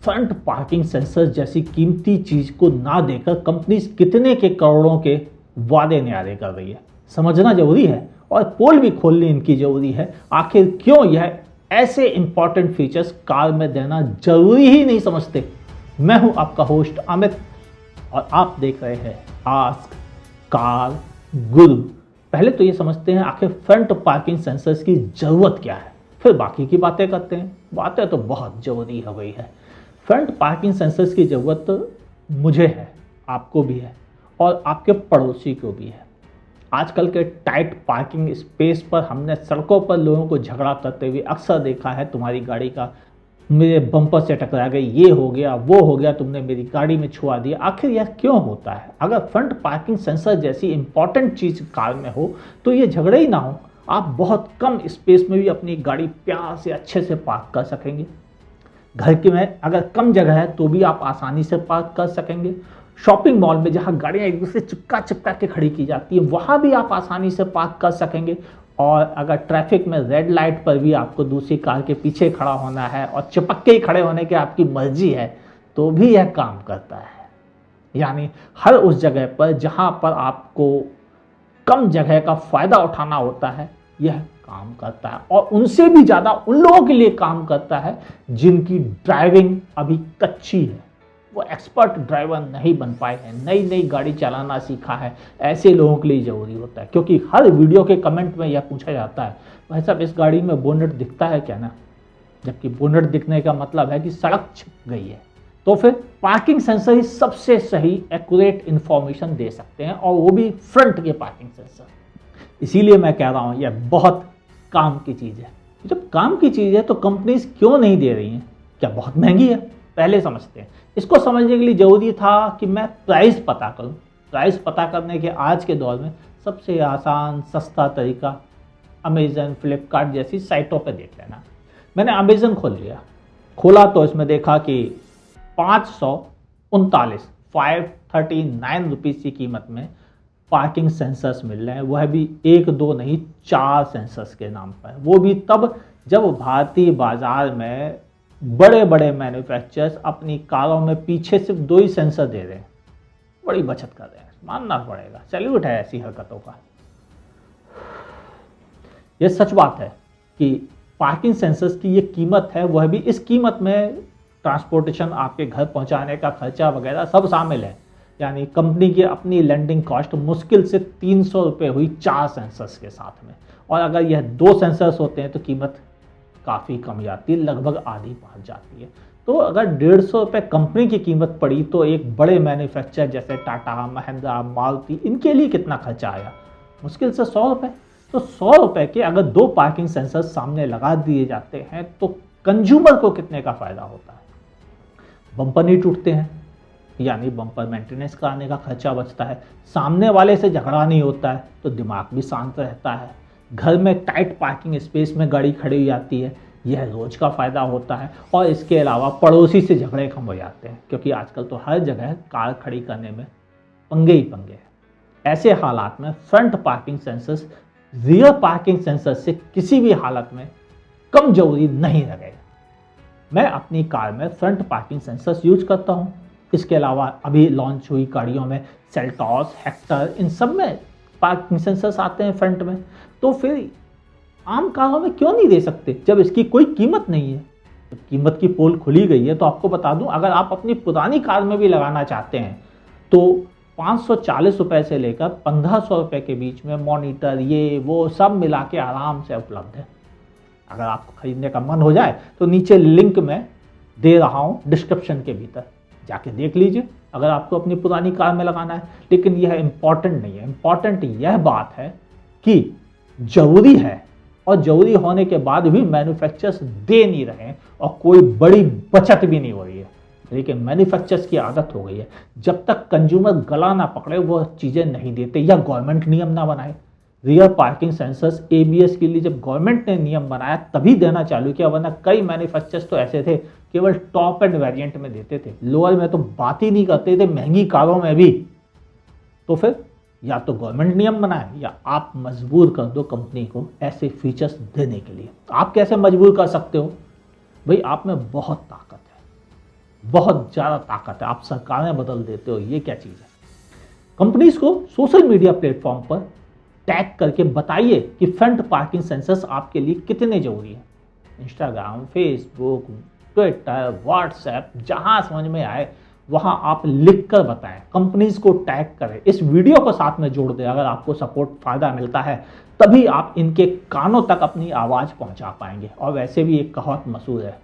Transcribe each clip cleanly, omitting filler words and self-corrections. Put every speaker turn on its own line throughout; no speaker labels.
Front parking sensor जैसी कीमती चीज को ना देकर कंपनी कितने के करोड़ों के वादे न्यारे कर रही है, समझना जरूरी है और पोल भी खोलनी इनकी जरूरी है। आखिर क्यों यह ऐसे इंपॉर्टेंट फीचर्स कार में देना जरूरी ही नहीं समझते। मैं हूं आपका होस्ट अमित और आप देख रहे हैं आस्क कार गुरु। पहले तो ये समझते हैं आखिर फ्रंट पार्किंग सेंसर्स की जरूरत क्या है, फिर बाकी की बातें करते हैं। बातें तो बहुत जरूरी हो गई है। फ्रंट पार्किंग सेंसर्स की ज़रूरत मुझे है, आपको भी है और आपके पड़ोसी को भी है। आजकल के टाइट पार्किंग स्पेस पर हमने सड़कों पर लोगों को झगड़ा करते हुए अक्सर देखा है। तुम्हारी गाड़ी का मेरे बम्पर से टकरा गई, ये हो गया वो हो गया, तुमने मेरी गाड़ी में छुआ दिया। आखिर यह क्यों होता है? अगर फ्रंट पार्किंग सेंसर जैसी इंपॉर्टेंट चीज़ कार में हो तो ये झगड़े ही ना हो। आप बहुत कम स्पेस में भी अपनी गाड़ी प्यार से अच्छे से पार्क कर सकेंगे। घर के में अगर कम जगह है तो भी आप आसानी से पार्क कर सकेंगे। शॉपिंग मॉल में जहां गाड़ियां एक दूसरे चिपका चिपका के खड़ी की जाती है वहां भी आप आसानी से पार्क कर सकेंगे। और अगर ट्रैफिक में रेड लाइट पर भी आपको दूसरी कार के पीछे खड़ा होना है और चिपक के ही खड़े होने की आपकी मर्जी है तो भी यह काम करता है। यानी हर उस जगह पर जहां पर आपको कम जगह का फायदा उठाना होता है यह काम करता है। और उनसे भी ज्यादा उन लोगों के लिए काम करता है जिनकी ड्राइविंग अभी कच्ची है, वो एक्सपर्ट ड्राइवर नहीं बन पाए हैं, नई नई गाड़ी चलाना सीखा है। ऐसे लोगों के लिए जरूरी होता है, क्योंकि हर वीडियो के कमेंट में यह पूछा जाता है भाई साहब इस गाड़ी में बोनेट दिखता है क्या ना, जबकि बोनेट दिखने का मतलब है कि सड़क छिप गई है। तो फिर पार्किंग सेंसर ही सबसे सही एक्यूरेट इंफॉर्मेशन दे सकते हैं, और वो भी फ्रंट के पार्किंग सेंसर। इसीलिए मैं कह रहा हूँ यह बहुत काम की चीज़ है। जब काम की चीज़ है तो कंपनीज क्यों नहीं दे रही हैं? क्या बहुत महंगी है? पहले समझते हैं। इसको समझने के लिए जरूरी था कि मैं प्राइस पता करूं। प्राइस पता करने के आज के दौर में सबसे आसान सस्ता तरीका अमेजन फ्लिपकार्ट जैसी साइटों पे देख लेना। मैंने अमेजन खोला तो इसमें देखा कि 539 रुपीज़ की कीमत में पार्किंग सेंसर्स मिल रहे हैं। वह भी एक दो नहीं 4 सेंसर्स के नाम पर। वो भी तब जब भारतीय बाजार में बड़े बड़े मैन्युफैक्चरर्स अपनी कारों में पीछे सिर्फ 2 ही सेंसर दे रहे हैं। बड़ी बचत कर रहे हैं, मानना पड़ेगा, सैल्यूट है ऐसी हरकतों का। यह सच बात है कि पार्किंग सेंसर्स की ये कीमत है, वह भी इस कीमत में ट्रांसपोर्टेशन, आपके घर पहुंचाने का खर्चा वगैरह सब शामिल है। यानी कंपनी की अपनी लैंडिंग कॉस्ट मुश्किल से 300 रुपये हुई 4 सेंसर्स के साथ में। और अगर यह 2 सेंसर्स होते हैं तो कीमत काफ़ी कम जाती है, लगभग आधी पहुंच जाती है। तो अगर 150 रुपये कंपनी की कीमत पड़ी तो एक बड़े मैन्युफैक्चरर जैसे टाटा, महिंद्रा, मारुति, इनके लिए कितना खर्चा आया? मुश्किल से 100 रुपये। तो 100 रुपये के अगर 2 पार्किंग सेंसर सामने लगा दिए जाते हैं तो कंज्यूमर को कितने का फायदा होता है? बम्पर नहीं टूटते हैं, यानी बम्पर मेंटेनेंस कराने का खर्चा बचता है। सामने वाले से झगड़ा नहीं होता है तो दिमाग भी शांत रहता है। घर में टाइट पार्किंग स्पेस में गाड़ी खड़ी हो जाती है, यह रोज का फायदा होता है। और इसके अलावा पड़ोसी से झगड़े कम हो जाते हैं, क्योंकि आजकल तो हर जगह कार खड़ी करने में पंगे ही पंगे हैं। ऐसे हालात में front parking sensors rear parking sensor से किसी भी हालत में कम जरूरी नहीं लगेगा। मैं अपनी कार में फ्रंट पार्किंग सेंसर्स यूज करता हूँ। इसके अलावा अभी लॉन्च हुई गाड़ियों में सेल्टॉस, हेक्टर, इन सब में पार्किंग सेंसर्स आते हैं फ्रंट में। तो फिर आम कारों में क्यों नहीं दे सकते जब इसकी कोई कीमत नहीं है? तो कीमत की पोल खुली गई है। तो आपको बता दूं, अगर आप अपनी पुरानी कार में भी लगाना चाहते हैं तो 540 रुपये से लेकर 1500 रुपये के बीच में मॉनिटर, ये वो सब मिला के आराम से उपलब्ध है। अगर आपको खरीदने का मन हो जाए तो नीचे लिंक में दे रहा हूँ डिस्क्रिप्शन के भीतर, जाके देख लीजिए अगर आपको अपनी पुरानी कार में लगाना है। लेकिन यह इंपॉर्टेंट नहीं है। इंपॉर्टेंट यह बात है कि जरूरी है, और जरूरी होने के बाद भी मैन्युफैक्चरर्स दे नहीं रहे हैं और कोई बड़ी बचत भी नहीं हो रही है। लेकिन मैन्युफैक्चरर्स की आदत हो गई है, जब तक कंज्यूमर गला ना पकड़े वो चीज़ें नहीं देते या गवर्नमेंट नियम ना बनाए। रियर पार्किंग सेंसर्स ABS के लिए जब गवर्नमेंट ने नियम बनाया तभी देना चालू किया, वरना कई मैन्युफैक्चरर्स तो ऐसे थे केवल टॉप एंड वेरिएंट में देते थे, लोअर में तो बात ही नहीं करते थे, महंगी कारों में भी। तो फिर या तो गवर्नमेंट नियम बनाए या आप मजबूर कर दो कंपनी को ऐसे फीचर्स देने के लिए। आप कैसे मजबूर कर सकते हो? भाई आप में बहुत ताकत है, बहुत ज़्यादा ताकत है, आप सरकारें बदल देते हो, ये क्या चीज़ है। कंपनीज को सोशल मीडिया प्लेटफॉर्म पर टैग करके बताइए कि फ्रंट पार्किंग सेंसर्स आपके लिए कितने जरूरी हैं। इंस्टाग्राम, फेसबुक, ट्विटर, व्हाट्सएप, जहां समझ में आए वहां आप लिख कर बताएं, कंपनीज को टैग करें, इस वीडियो को साथ में जोड़ दें। अगर आपको सपोर्ट फायदा मिलता है तभी आप इनके कानों तक अपनी आवाज़ पहुंचा पाएंगे। और वैसे भी एक कहावत मशहूर है,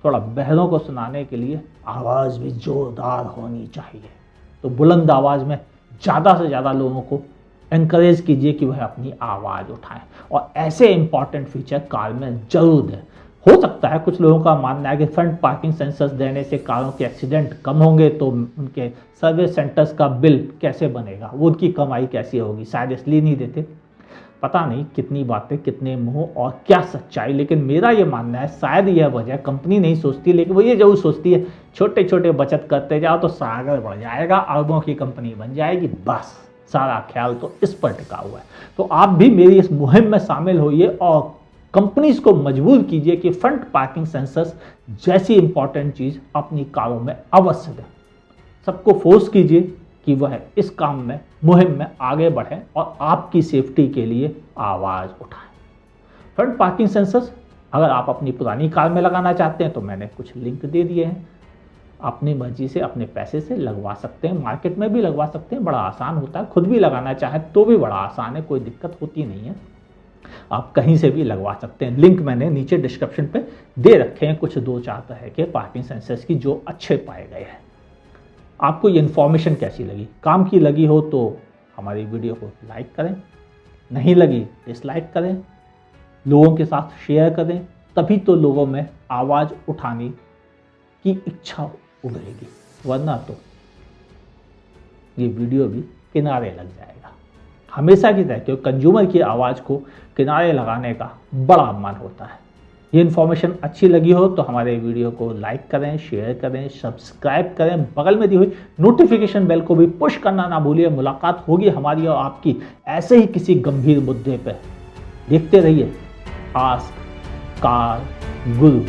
थोड़ा बहरों को सुनाने के लिए आवाज़ भी जोरदार होनी चाहिए। तो बुलंद आवाज़ में ज़्यादा से ज़्यादा लोगों को एनकरेज कीजिए कि वह अपनी आवाज़ उठाएं और ऐसे इंपॉर्टेंट फीचर कार में जरूर दें। हो सकता है कुछ लोगों का मानना है कि फ्रंट पार्किंग सेंसर्स देने से कारों के एक्सीडेंट कम होंगे, तो उनके सर्विस सेंटर्स का बिल कैसे बनेगा, वो उनकी कमाई कैसी होगी, शायद इसलिए नहीं देते। पता नहीं कितनी बातें कितने मुंह और क्या सच्चाई, लेकिन मेरा ये मानना है शायद यह वजह कंपनी नहीं सोचती, लेकिन वो ये जरूर सोचती है छोटे छोटे बचत करते जाओ तो सागर बढ़ जाएगा, अरबों की कंपनी बन जाएगी, बस सारा ख्याल तो इस पर टिका हुआ है। तो आप भी मेरी इस मुहिम में शामिल होइए और कंपनीज को मजबूर कीजिए कि फ्रंट पार्किंग सेंसर्स जैसी इंपॉर्टेंट चीज़ अपनी कारों में अवश्य दें। सबको फोर्स कीजिए कि वह इस काम में, मुहिम में आगे बढ़ें और आपकी सेफ्टी के लिए आवाज़ उठाएं। फ्रंट पार्किंग सेंसर्स अगर आप अपनी पुरानी कार में लगाना चाहते हैं तो मैंने कुछ लिंक दे दिए हैं, अपनी मर्जी से अपने पैसे से लगवा सकते हैं, मार्केट में भी लगवा सकते हैं, बड़ा आसान होता है। खुद भी लगाना चाहें तो भी बड़ा आसान है, कोई दिक्कत होती नहीं है, आप कहीं से भी लगवा सकते हैं। लिंक मैंने नीचे डिस्क्रिप्शन पे दे रखे हैं, कुछ 2-4 तरह के पार्किंग सेंसर्स की जो अच्छे पाए गए हैं। आपको ये इन्फॉर्मेशन कैसी लगी, काम की लगी हो तो हमारी वीडियो को लाइक करें, नहीं लगी डिसलाइक करें, लोगों के साथ शेयर करें, तभी तो लोगों में आवाज़ उठाने की इच्छा उभरेगी, वरना तो ये वीडियो भी किनारे लग जाएगा। हमेशा की तरह क्योंकि कंज्यूमर की आवाज़ को किनारे लगाने का बड़ा मन होता है। ये इन्फॉर्मेशन अच्छी लगी हो तो हमारे वीडियो को लाइक करें, शेयर करें, सब्सक्राइब करें, बगल में दी हुई नोटिफिकेशन बेल को भी पुश करना ना भूलिए। मुलाकात होगी हमारी और आपकी ऐसे ही किसी गंभीर मुद्दे पर। देखते रहिए आस्क कार गुरु।